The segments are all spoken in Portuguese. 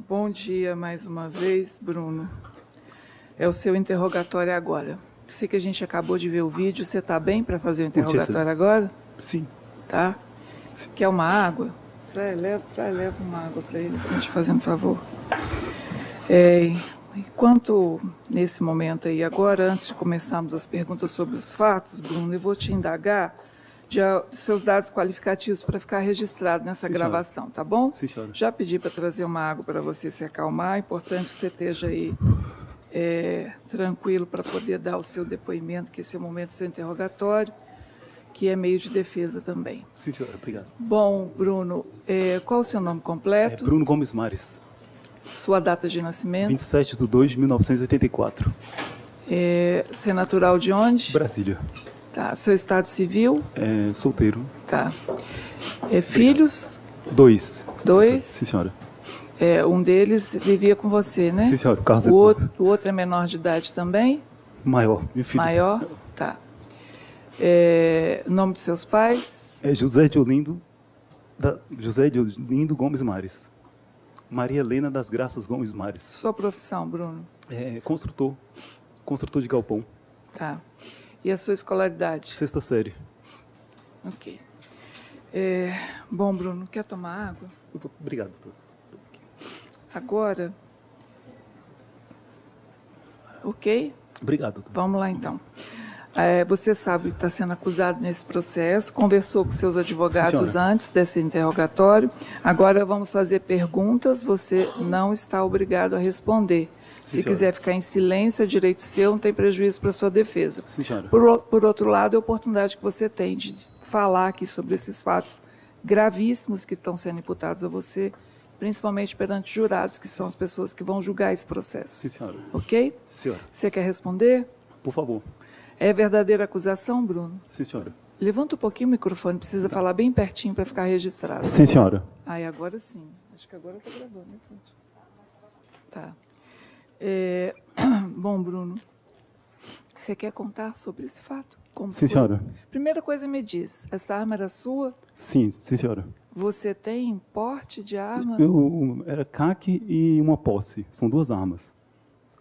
Bom dia mais uma vez, Bruno. É o seu interrogatório agora. Sei que a gente acabou de ver o vídeo. Você está bem para fazer o interrogatório agora? Sim. Tá? Sim. Quer uma água? Leva uma água para ele, sim, te fazendo favor. Enquanto, nesse momento aí, agora, antes de começarmos as perguntas sobre os fatos, Bruno, eu vou te indagar de seus dados qualificativos para ficar registrado nessa gravação, tá bom? Sim, senhora. Já pedi para trazer uma água para você se acalmar. É importante que você esteja aí tranquilo para poder dar o seu depoimento, que esse é o momento do seu interrogatório, que é meio de defesa também. Sim, senhora. Obrigado. Bom, Bruno, qual o seu nome completo? Bruno Gomes Mares. Sua data de nascimento? 27/2/1984. Você é natural de onde? Brasília. Tá. Seu estado civil? Solteiro. Tá. Filhos? Dois. Sim, senhora. Um deles vivia com você, né? Sim, senhora. Carlos O outro é menor de idade também? Maior, meu filho. Maior? Tá. Nome dos seus pais? José de Olindo Gomes Mares. Maria Helena das Graças Gomes Mares. Sua profissão, Bruno? Construtor de galpão. Tá. E a sua escolaridade? 6ª série. Ok. Bom, Bruno, quer tomar água? Obrigado, doutor. Agora. Ok? Obrigado, doutor. Vamos lá, então. Você sabe que está sendo acusado nesse processo, conversou com seus advogados antes desse interrogatório. Agora vamos fazer perguntas, você não está obrigado a responder. Se quiser ficar em silêncio, é direito seu, não tem prejuízo para a sua defesa. Sim, senhora. Por outro lado, é a oportunidade que você tem de falar aqui sobre esses fatos gravíssimos que estão sendo imputados a você, principalmente perante jurados, que são as pessoas que vão julgar esse processo. Sim, senhora. Ok? Sim, senhora. Você quer responder? Por favor. É verdadeira acusação, Bruno? Sim, senhora. Levanta um pouquinho o microfone, precisa falar bem pertinho para ficar registrado. Sim, senhora. Agora sim. Acho que agora está gravando, né, Cíntia? Tá. Bom, Bruno, você quer contar sobre esse fato? Sim, senhora. Primeira coisa, me diz, essa arma era sua? Sim, senhora. Você tem porte de arma? Era CAC e uma posse. São duas armas.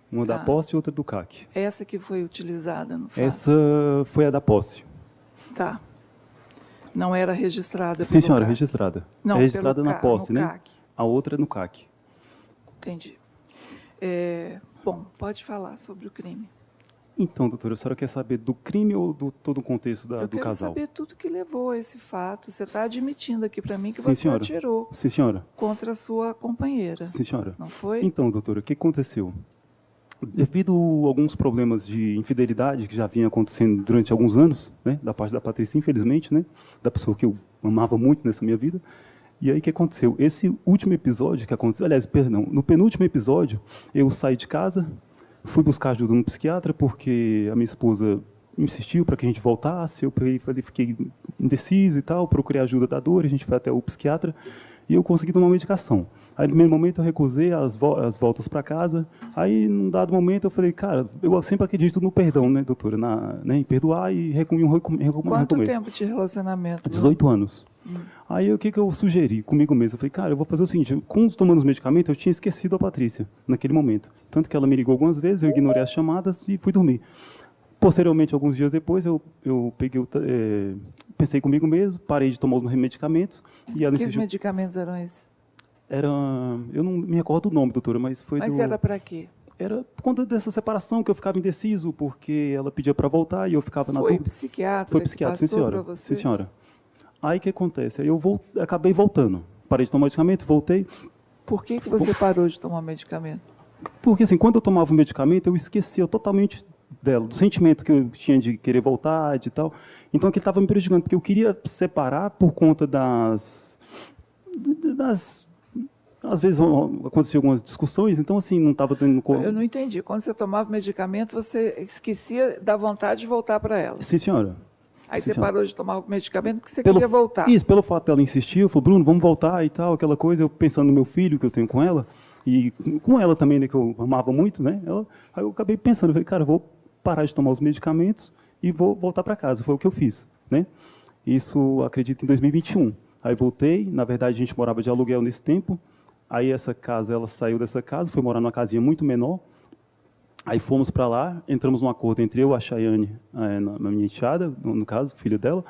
Uma da posse e outra do CAC. Essa que foi utilizada no fato? Essa foi a da posse. Tá. Não era registrada? Sim, senhora, registrada. Não, registrada na posse, né? CAC. A outra é no CAC. Entendi. Bom, pode falar sobre o crime. Então, doutora, a senhora quer saber do crime ou do todo o contexto do casal? Eu quero saber tudo que levou a esse fato. Você está admitindo aqui para mim que Sim, você senhora. atirou Sim, senhora. contra a sua companheira. Sim, senhora. Não foi? Então, doutora, o que aconteceu? Devido a alguns problemas de infidelidade que já vinha acontecendo durante alguns anos, né, da parte da Patrícia, infelizmente, né, da pessoa que eu amava muito nessa minha vida. E aí o que aconteceu? Esse último episódio que aconteceu, aliás, perdão, no penúltimo episódio, eu saí de casa, fui buscar ajuda no psiquiatra, porque a minha esposa insistiu para que a gente voltasse, eu fiquei indeciso e tal, procurei ajuda da dor, a gente foi até o psiquiatra e eu consegui tomar uma medicação. Aí, no primeiro momento, eu recusei as voltas para casa. Aí, num dado momento, eu falei, cara, eu sempre acredito no perdão, né, doutora? Em perdoar e recomeço. Quanto tempo de relacionamento? 18 anos. Aí, o que eu sugeri comigo mesmo? Eu falei, cara, eu vou fazer o seguinte, tomando os medicamentos, eu tinha esquecido a Patrícia, naquele momento. Tanto que ela me ligou algumas vezes, eu ignorei as chamadas e fui dormir. Posteriormente, alguns dias depois, eu pensei comigo mesmo, parei de tomar os medicamentos. E ela Que medicamentos eram esses? Eu não me recordo o nome, doutora, mas foi era para quê? Era por conta dessa separação que eu ficava indeciso, porque ela pedia para voltar e eu ficava na dúvida. Foi psiquiatra sim, senhora. Sim, senhora. Aí o que acontece? Aí eu acabei voltando. Parei de tomar medicamento, voltei. Por que você parou de tomar medicamento? Porque assim, quando eu tomava o medicamento, eu esquecia totalmente dela, do sentimento que eu tinha de querer voltar e tal. Então aquilo estava me prejudicando, porque eu queria separar por conta às vezes aconteciam algumas discussões, então assim, não estava tendo... Eu não entendi. Quando você tomava medicamento, você esquecia da vontade de voltar para ela? Sim, senhora. Aí você parou de tomar o medicamento porque você queria voltar? Isso, pelo fato dela insistir, eu falei, Bruno, vamos voltar e tal, aquela coisa, eu pensando no meu filho que eu tenho com ela, e com ela também, né, que eu amava muito, né? Aí eu acabei pensando, eu falei, cara, eu vou parar de tomar os medicamentos e vou voltar para casa. Foi o que eu fiz, né? Isso, acredito, em 2021. Aí voltei, na verdade a gente morava de aluguel nesse tempo. Aí essa casa, ela saiu dessa casa, foi morar numa casinha muito menor. Aí fomos para lá, entramos num acordo entre eu, a Chayane, na minha enteada, no caso, filho dela,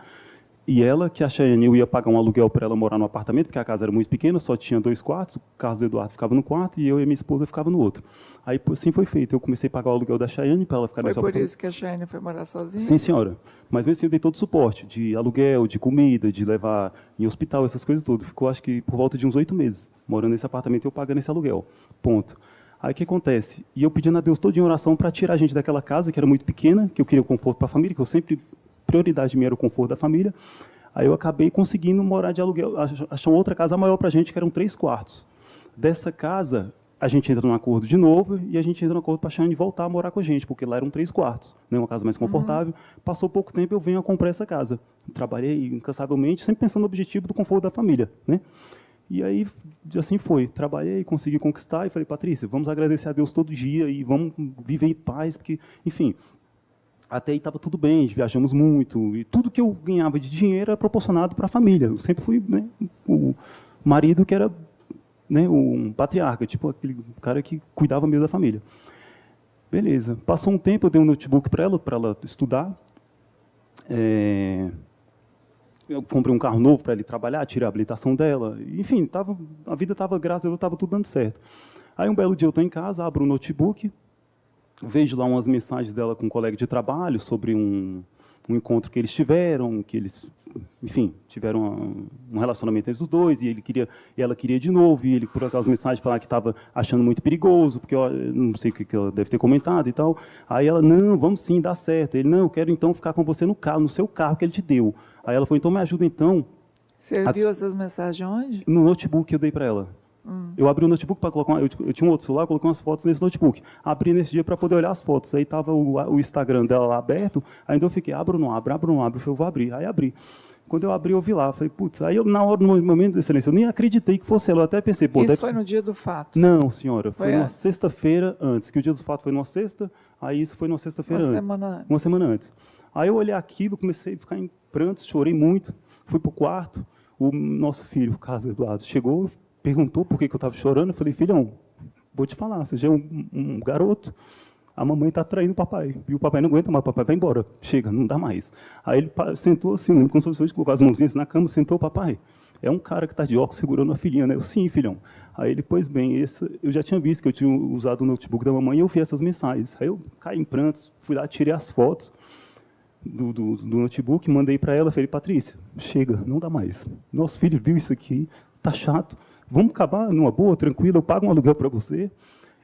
e ela, que a Chayane, eu ia pagar um aluguel para ela morar no apartamento, porque a casa era muito pequena, só tinha 2 quartos, o Carlos Eduardo ficava no quarto e eu e minha esposa ficava no outro. Aí assim foi feito, eu comecei a pagar o aluguel da Chayane para ela ficar nesse apartamento. Foi por isso que a Chayane foi morar sozinha? Sim, senhora. Mas mesmo assim eu dei todo o suporte, de aluguel, de comida, de levar em hospital, essas coisas todas. Ficou, acho que, por volta de uns 8 meses, morando nesse apartamento e eu pagando esse aluguel. Ponto. Aí o que acontece? E eu pedindo a Deus todo em oração para tirar a gente daquela casa, que era muito pequena, que eu queria o conforto para a família, que eu sempre, prioridade minha era o conforto da família. Aí eu acabei conseguindo morar de aluguel, achar uma outra casa maior para a gente, que eram 3 quartos. Dessa casa, a gente entra num acordo de novo e a gente entra num acordo para a Chayane voltar a morar com a gente, porque lá eram 3 quartos, né, uma casa mais confortável. Passou pouco tempo, eu venho a comprar essa casa. Trabalhei incansavelmente, sempre pensando no objetivo do conforto da família, né? E aí, assim foi. Trabalhei, consegui conquistar e falei, Patrícia, vamos agradecer a Deus todo dia e vamos viver em paz, porque, enfim, até aí estava tudo bem, viajamos muito, e tudo que eu ganhava de dinheiro era proporcionado para a família. Eu sempre fui, né, o marido que era, né, um patriarca, tipo aquele cara que cuidava mesmo da família. Beleza. Passou um tempo, eu dei um notebook para ela estudar. Eu comprei um carro novo para ele trabalhar, tirei a habilitação dela. Enfim, a vida estava, graças a Deus, estava tudo dando certo. Aí, um belo dia, eu estou em casa, abro o notebook, vejo lá umas mensagens dela com um colega de trabalho sobre um encontro que eles tiveram, que eles, enfim, tiveram um relacionamento entre os dois, e ela queria de novo, e ele, por acaso, mensagem falava que estava achando muito perigoso, porque eu não sei o que ela deve ter comentado e tal. Aí ela, não, vamos sim, dá certo. Ele, não, eu quero então ficar com você no carro, no seu carro que ele te deu. Aí ela falou, então me ajuda então. Você viu essas mensagens onde? No notebook que eu dei para ela. Eu abri o notebook para colocar, eu tinha um outro celular, coloquei umas fotos nesse notebook. Abri nesse dia para poder olhar as fotos. Aí estava o Instagram dela lá aberto, ainda eu fiquei, abro ou não abro, abro ou não abro. Eu falei, eu vou abrir. Aí abri. Quando eu abri, eu vi lá. Falei, putz, aí eu, na hora, no momento de excelência, eu nem acreditei que fosse ela. Eu até pensei, pô, isso foi no dia do fato? Não, senhora, foi numa antes? Sexta-feira antes, que o dia do fato foi numa sexta, aí isso foi numa sexta-feira antes. Uma semana antes. Aí eu olhei aquilo, comecei a ficar em prantos, chorei muito, fui para o quarto, o nosso filho, o Carlos Eduardo, chegou, perguntou por que eu estava chorando, eu falei, filhão, vou te falar, você já é um garoto, a mamãe está traindo o papai, e o papai não aguenta mais, o papai vai embora, chega, não dá mais. Aí ele sentou assim, com soluções, colocou as mãozinhas na cama, sentou, papai, é um cara que está de óculos segurando a filhinha, né? Eu, sim, filhão. Aí ele, pois bem, eu já tinha visto que eu tinha usado o notebook da mamãe e eu vi essas mensagens. Aí eu caí em prantos, fui lá, tirei as fotos do notebook, mandei para ela, falei, Patrícia, chega, não dá mais. Nosso filho viu isso aqui, tá chato, vamos acabar numa boa, tranquila, eu pago um aluguel para você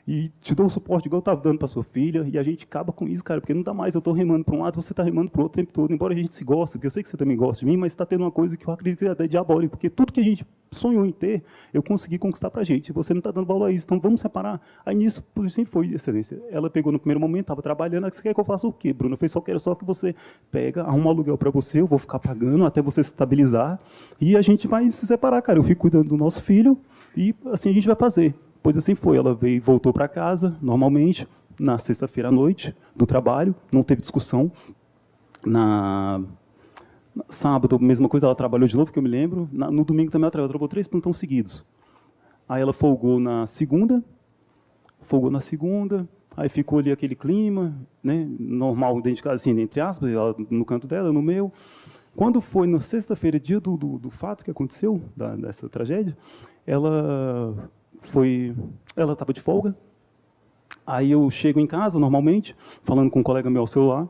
e te dou o suporte igual eu estava dando para sua filha, e a gente acaba com isso, cara, porque não dá mais, eu estou remando para um lado, você está remando para o outro o tempo todo, embora a gente se goste, porque eu sei que você também gosta de mim, mas está tendo uma coisa que eu acredito que é até diabólica, porque tudo que a gente sonhou em ter, eu consegui conquistar para a gente, você não está dando valor a isso, então vamos separar. Aí nisso, sempre foi, excelência. Ela pegou no primeiro momento, estava trabalhando, você quer que eu faça o quê, Bruna? Eu falei, quero só que você pega, arruma um aluguel para você, eu vou ficar pagando até você se estabilizar, e a gente vai se separar, cara, eu fico cuidando do nosso filho, e assim a gente vai fazer. Pois assim foi, ela veio, voltou para casa, normalmente, na sexta-feira à noite, do trabalho, não teve discussão. Sábado, mesma coisa, ela trabalhou de novo, que eu me lembro. No domingo também ela trabalhou 3 plantões seguidos. Aí ela folgou na segunda, aí ficou ali aquele clima, né, normal dentro de casa, assim, entre aspas, ela no canto dela, eu no meu. Quando foi na sexta-feira, dia do fato que aconteceu, dessa tragédia, ela estava de folga. Aí eu chego em casa, normalmente, falando com um colega meu ao celular,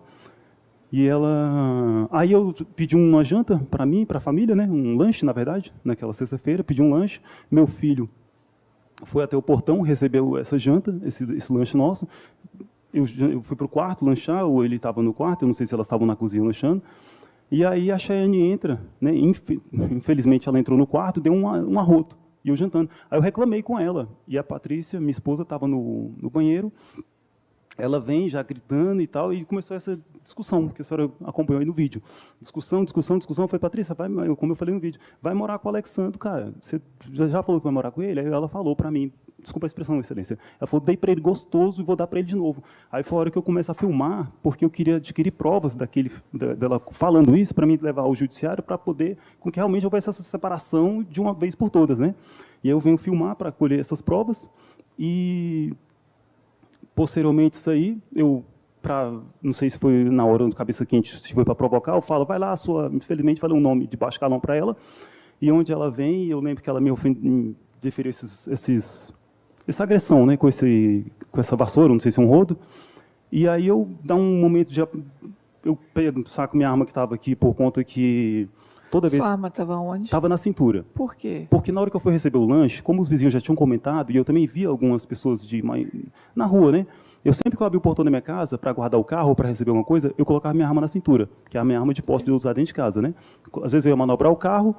aí eu pedi uma janta para mim, para a família, né, um lanche, na verdade, naquela sexta-feira, pedi um lanche, meu filho foi até o portão, recebeu essa janta, esse lanche nosso, eu fui para o quarto lanchar, ou ele estava no quarto, eu não sei se elas estavam na cozinha lanchando, e aí a Chayane entra, né, infelizmente ela entrou no quarto, deu um arroto, e eu jantando. Aí eu reclamei com ela. E a Patrícia, minha esposa, estava no banheiro. Ela vem já gritando e tal, e começou essa discussão, que a senhora acompanhou aí no vídeo. Discussão. Eu falei, Patrícia, como eu falei no vídeo, vai morar com o Alexandre, cara. Você já falou que vai morar com ele? Aí ela falou para mim, desculpa a expressão, excelência. Ela falou, dei para ele gostoso e vou dar para ele de novo. Aí foi a hora que eu começo a filmar, porque eu queria adquirir provas dela falando isso, para me levar ao judiciário, para poder, com que realmente houvesse essa separação de uma vez por todas, né? E aí eu venho filmar para colher essas provas, e, posteriormente, isso aí, não sei se foi na hora do cabeça quente, se foi para provocar, eu falo, vai lá, infelizmente, falei um nome de baixo calão para ela, e onde ela vem, eu lembro que ela me deferiu essa agressão, né, com essa vassoura, não sei se é um rodo, e aí eu, dá um momento de... Eu saco minha arma que estava aqui por conta que... Toda vez... Sua arma estava onde? Estava na cintura. Por quê? Porque na hora que eu fui receber o lanche, como os vizinhos já tinham comentado, e eu também vi algumas pessoas na rua, né? Eu sempre que eu abri o portão da minha casa para guardar o carro ou para receber alguma coisa, eu colocava minha arma na cintura, que é a minha arma de posse de usar dentro de casa, né? Às vezes eu ia manobrar o carro,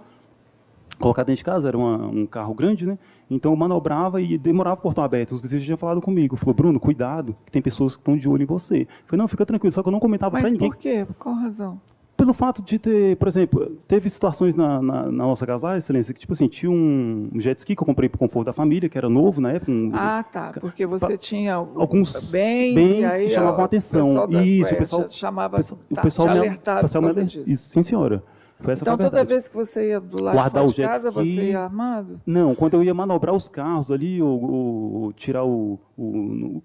colocar dentro de casa, era um carro grande, né? Então eu manobrava e demorava o portão aberto. Os vizinhos já tinham falado comigo. Falou, Bruno, cuidado, que tem pessoas que estão de olho em você. Eu falei, não, fica tranquilo, só que eu não comentava para ninguém. Mas por quê? Por qual razão? Pelo fato de ter, por exemplo, teve situações na nossa casa lá, excelência, que tipo assim, tinha um jet ski que eu comprei para o conforto da família, que era novo na época. Ah, tá, porque você tinha alguns bens e aí, que chamavam a atenção. Isso, o pessoal chamava, o pessoal te me alertava por causa disso. Isso, sim, senhora. Foi essa Então, foi a toda verdade. vez que você ia do lado Guardar de fora o de casa, jet ski, você ia armado? Não, quando eu ia manobrar os carros ali, ou tirar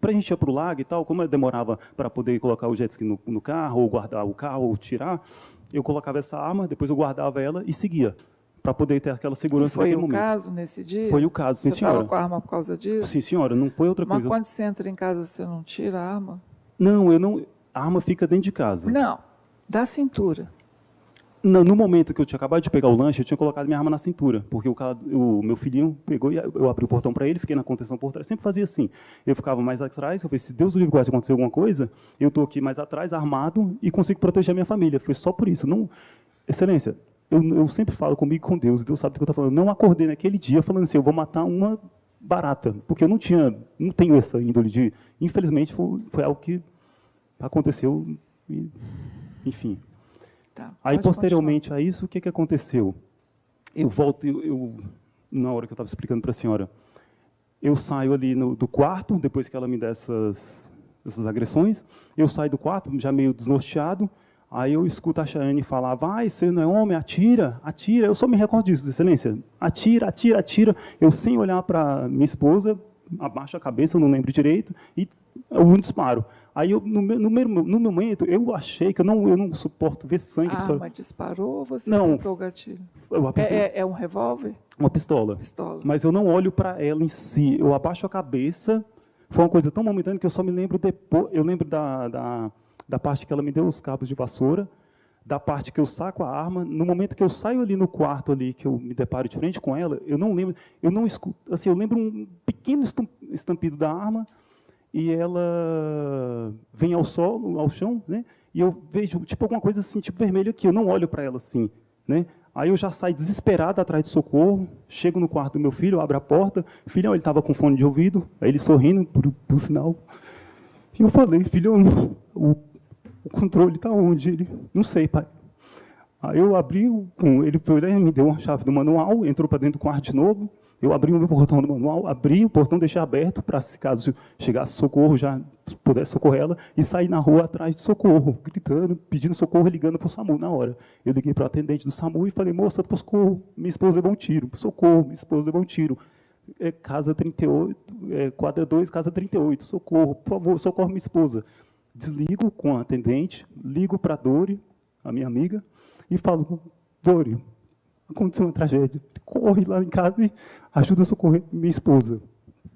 para a gente ir para o lago e tal, como eu demorava para poder colocar o jet ski no carro, ou guardar o carro, ou tirar, eu colocava essa arma, depois eu guardava ela e seguia, para poder ter aquela segurança naquele momento. Foi o caso nesse dia? Foi o caso, sim, senhora. Você estava com a arma por causa disso? Sim, senhora, não foi outra coisa. Mas quando você entra em casa, você não tira a arma? Não, a arma fica dentro de casa. Não, da cintura. No momento que eu tinha acabado de pegar o lanche, eu tinha colocado minha arma na cintura, porque o meu filhinho pegou e eu abri o portão para ele, fiquei na contenção por trás, sempre fazia assim. Eu ficava mais atrás, eu falei, se Deus o livre guarde acontecer alguma coisa, eu estou aqui mais atrás, armado, e consigo proteger a minha família. Foi só por isso. Não, excelência, eu sempre falo comigo com Deus, e Deus sabe do que eu estou falando. Eu não acordei naquele dia falando assim, eu vou matar uma barata, porque eu não tenho essa índole de... Infelizmente, foi algo que aconteceu, e, enfim... Tá, aí, posteriormente a isso, o que aconteceu? Eu volto, na hora que eu estava explicando para a senhora, eu saio ali do quarto, depois que ela me dá essas agressões, eu saio do quarto, já meio desnorteado, aí eu escuto a Chayane falar, vai, você não é homem, atira, atira. Eu só me recordo disso, excelência. Atira, atira, atira. Eu, sem olhar para minha esposa, abaixo a cabeça, eu não lembro direito, e um disparo. Aí, no meu momento, eu achei que eu não suporto ver sangue. A arma disparou ou você não, apertou o gatilho? É um revólver? Uma pistola. Mas eu não olho para ela em si. Eu abaixo a cabeça. Foi uma coisa tão momentânea que eu só me lembro depois. Eu lembro da parte que ela me deu os cabos de vassoura, da parte que eu saco a arma. No momento que eu saio ali no quarto, ali, que eu me deparo de frente com ela, eu não lembro. Eu não escuto. Assim, eu lembro um pequeno estampido da arma. E ela vem ao chão, né? E eu vejo tipo alguma coisa assim, tipo vermelho aqui. Eu não olho para ela assim, né? Aí eu já saio desesperado atrás de socorro. Chego no quarto do meu filho, abro a porta. Filhão, ele estava com fone de ouvido. Aí ele sorrindo, por sinal. E eu falei, filhão, o controle está onde? Ele, não sei, pai. Aí eu abri, ele foi lá, me deu uma chave do manual, entrou para dentro do quarto de novo. Eu abri o meu portão do manual, abri o portão, deixei aberto para, se caso chegasse socorro, já pudesse socorrer ela, e saí na rua atrás de socorro, gritando, pedindo socorro, ligando para o SAMU na hora. Eu liguei para o atendente do SAMU e falei, moça, socorro, minha esposa levou um tiro, socorro, minha esposa levou um tiro. Casa 38, quadra 2, casa 38, socorro, por favor, socorre minha esposa. Desligo com a atendente, ligo para a Dori, a minha amiga, e falo, Dori, aconteceu uma tragédia. Corre lá em casa e ajuda a socorrer minha esposa.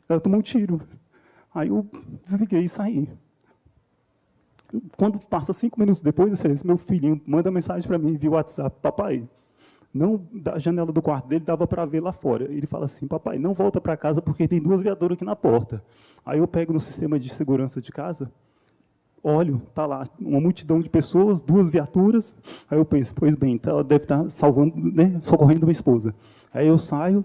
Ela tomou um tiro. Aí eu desliguei e saí. Quando passa 5 minutos depois, esse meu filhinho manda mensagem para mim via WhatsApp, papai, não, da janela do quarto dele dava para ver lá fora. Ele fala assim, papai, não volta para casa porque tem 2 viaturas aqui na porta. Aí eu pego no sistema de segurança de casa, olho, está lá uma multidão de pessoas, 2 viaturas. Aí eu penso, pois bem, então ela deve estar salvando, né, socorrendo minha esposa. Aí eu saio,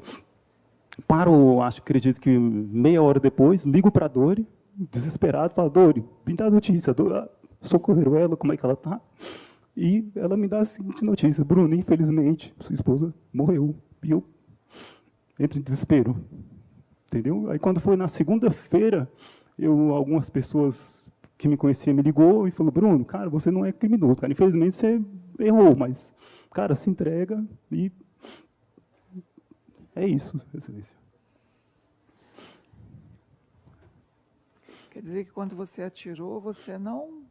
paro, acredito que meia hora depois, ligo para a Dori, desesperado, falo, Dori, me dá notícia, socorreram ela, como é que ela está? E ela me dá a seguinte notícia, Bruno, infelizmente, sua esposa morreu. E eu entro em desespero. entendeu? Aí, quando foi na segunda-feira, algumas pessoas que me conheciam me ligou e falou: Bruno, cara, você não é criminoso, cara. Infelizmente, você errou, mas, cara, se entrega e é isso, Excelência. Quer dizer que quando você atirou, você não...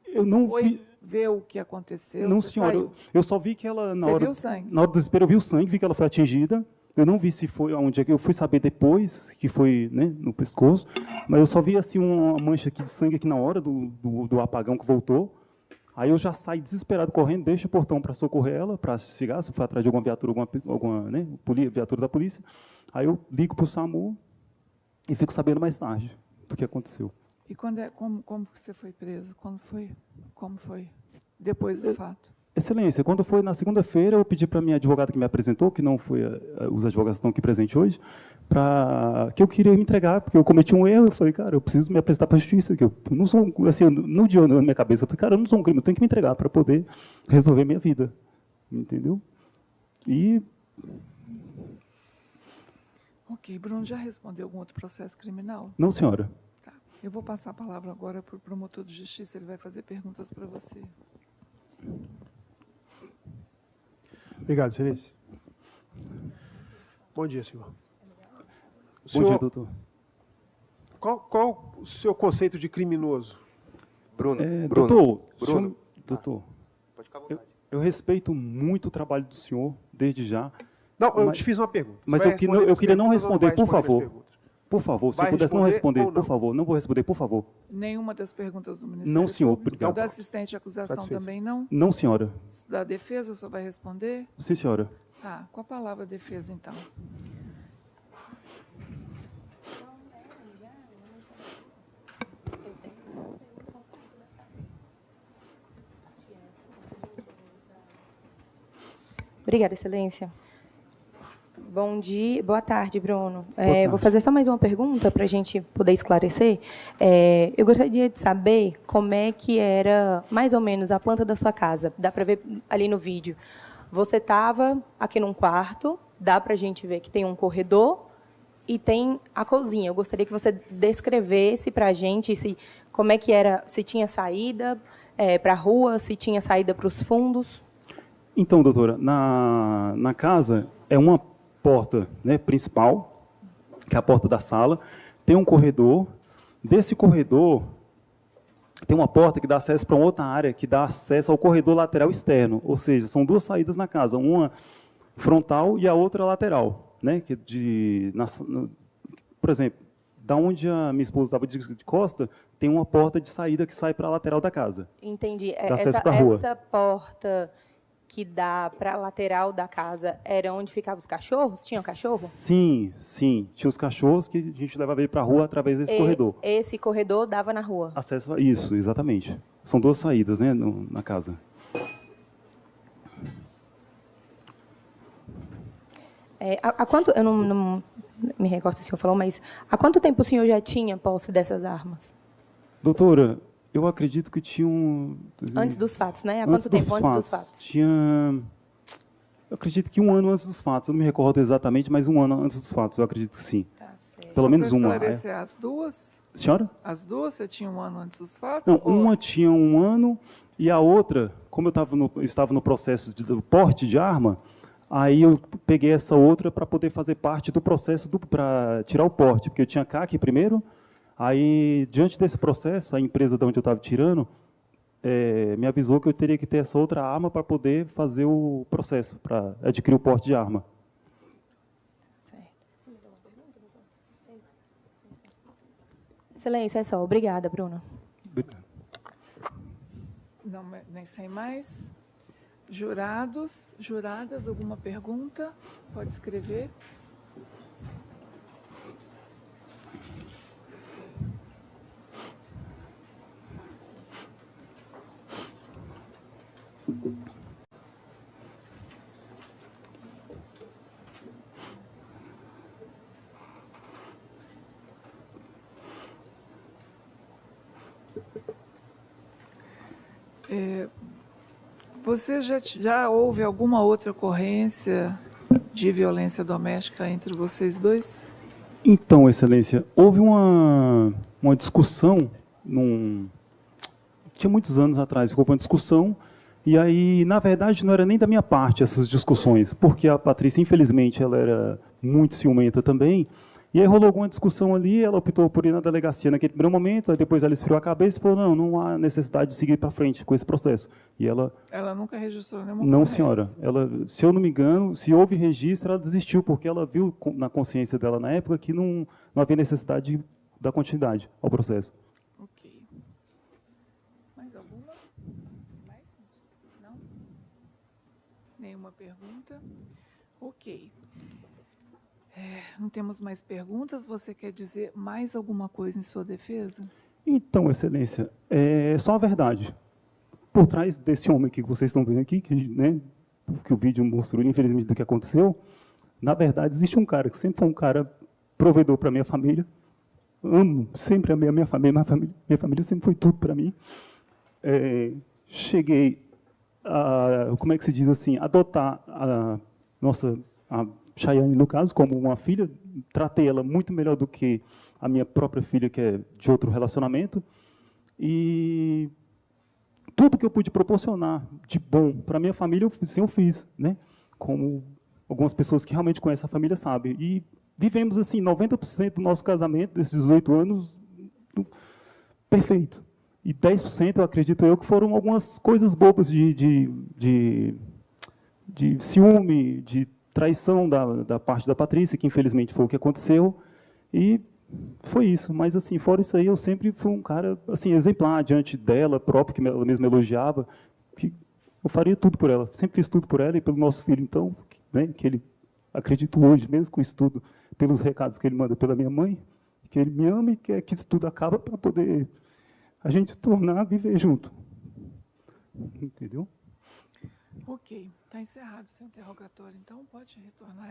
Eu não vi... ver o que aconteceu? Não, senhora. Eu só vi que ela, Você viu o sangue? Na hora do desespero, eu vi o sangue, vi que ela foi atingida. Eu não vi se foi onde é que eu fui saber depois, que foi, né, no pescoço, mas eu só vi assim uma mancha aqui de sangue aqui na hora do apagão que voltou. Aí eu já saí desesperado correndo, deixo o portão para socorrer ela, para chegar, se for atrás de alguma viatura, alguma né, viatura da polícia. Aí eu ligo para o SAMU e fico sabendo mais tarde do que aconteceu. E como que você foi preso? Como foi depois do fato? Excelência, quando foi na segunda-feira, eu pedi para a minha advogada que me apresentou, que não foi os advogados que estão aqui presentes hoje, que eu queria me entregar, porque eu cometi um erro. Eu falei, cara, eu preciso me apresentar para a justiça, que eu não sou, assim, no dia na minha cabeça, eu falei, cara, eu não sou um crime, eu tenho que me entregar para poder resolver minha vida, entendeu? E... Ok, Bruno, já respondeu algum outro processo criminal? Não, senhora. Tá. Eu vou passar a palavra agora para o promotor de justiça, ele vai fazer perguntas para você. Obrigado, Excelência. Bom dia, senhor. Bom dia, doutor. Qual o seu conceito de criminoso? Bruno. Doutor, pode ficar à vontade. Eu respeito muito o trabalho do senhor, desde já. Não, eu te fiz uma pergunta. Mas eu queria não responder, por favor. Por favor, se eu pudesse não responder, por favor. Não vou responder, por favor. Nenhuma das perguntas do Ministério Não, senhor, Público? obrigado. Da assistente de acusação Satisfeito. também não? Não, senhora. Da defesa, o senhor vai responder? Sim, senhora. Tá, com a palavra defesa, então. Obrigada, Excelência. Bom dia, boa tarde, Bruno. Tarde. Vou fazer só mais uma pergunta para a gente poder esclarecer. Eu gostaria de saber como é que era, mais ou menos, a planta da sua casa. Dá para ver ali no vídeo. Você estava aqui num quarto, dá para a gente ver que tem um corredor e tem a cozinha. Eu gostaria que você descrevesse para a gente como é que era, se tinha saída para a rua, se tinha saída para os fundos. Então, doutora, na casa é uma porta, né, principal, que é a porta da sala, tem um corredor. Desse corredor tem uma porta que dá acesso para uma outra área, que dá acesso ao corredor lateral externo, ou seja, são duas saídas na casa, uma frontal e a outra lateral, né, por exemplo, da onde a minha esposa estava de costa, tem uma porta de saída que sai para a lateral da casa. Entendi. Dá acesso para a rua. Essa porta que dá para a lateral da casa era onde ficavam os cachorros? Tinha um cachorro? Sim, sim. Tinha os cachorros que a gente levava ele para a rua através desse corredor. Esse corredor dava na rua? Acesso a isso, exatamente. São duas saídas, né, na casa. Há quanto... Eu não me recordo se o senhor falou, mas há quanto tempo o senhor já tinha posse dessas armas? Doutora, eu acredito que tinha Antes dos fatos, né? Há quanto tempo antes dos fatos? Eu acredito que 1 ano antes dos fatos. Eu não me recordo exatamente, mas 1 ano antes dos fatos, eu acredito que sim. Tá certo. Pelo menos Só para uma. esclarecer, as duas? Senhora? As duas você tinha 1 ano antes dos fatos? Não, uma tinha 1 ano e a outra, como eu estava no processo do porte de arma, aí eu peguei essa outra para poder fazer parte do processo para tirar o porte, porque eu tinha CAC primeiro. Aí, diante desse processo, a empresa de onde eu estava tirando me avisou que eu teria que ter essa outra arma para poder fazer o processo, para adquirir o porte de arma. Certo. Excelência, é só. Obrigada, Bruno. Não, nem sei mais. Jurados, juradas, alguma pergunta? Pode escrever. Você já houve alguma outra ocorrência de violência doméstica entre vocês dois? Então, Excelência, houve uma discussão, tinha muitos anos atrás, houve uma discussão, e aí, na verdade, não era nem da minha parte essas discussões, porque a Patrícia, infelizmente, ela era muito ciumenta também, e aí rolou alguma discussão ali, ela optou por ir na delegacia naquele primeiro momento, aí depois ela esfriou a cabeça e falou, não há necessidade de seguir para frente com esse processo. E ela nunca registrou nenhuma Não, promessa. senhora. Ela, se eu não me engano, se houve registro, ela desistiu, porque ela viu na consciência dela na época que não havia necessidade de dar continuidade ao processo. Ok. Mais alguma? Mais? Não? Nenhuma pergunta? Ok. Não temos mais perguntas. Você quer dizer mais alguma coisa em sua defesa? Então, Excelência, é só a verdade. Por trás desse homem que vocês estão vendo aqui, que o vídeo mostrou, infelizmente, do que aconteceu, na verdade, existe um cara que sempre foi um cara provedor para a minha família. Amo, sempre amei a minha família sempre foi tudo para mim. Cheguei a, como é que se diz assim, adotar a Chayane, no caso, como uma filha, tratei ela muito melhor do que a minha própria filha, que é de outro relacionamento, e tudo que eu pude proporcionar de bom para a minha família, eu fiz, né? Como algumas pessoas que realmente conhecem a família sabem. E vivemos, assim, 90% do nosso casamento, desses 18 anos, perfeito. E 10%, eu acredito eu, que foram algumas coisas bobas de ciúme, de traição da parte da Patrícia, que infelizmente foi o que aconteceu, e foi isso. Mas, assim, fora isso aí, eu sempre fui um cara, assim, exemplar diante dela própria, que ela mesma elogiava, que eu faria tudo por ela, sempre fiz tudo por ela e pelo nosso filho, então, né, que ele, acredito hoje, mesmo com isso tudo, pelos recados que ele manda pela minha mãe, que ele me ama e quer que isso tudo acabe para poder a gente tornar a viver junto. Entendeu? Ok. Está encerrado o seu interrogatório, então pode retornar.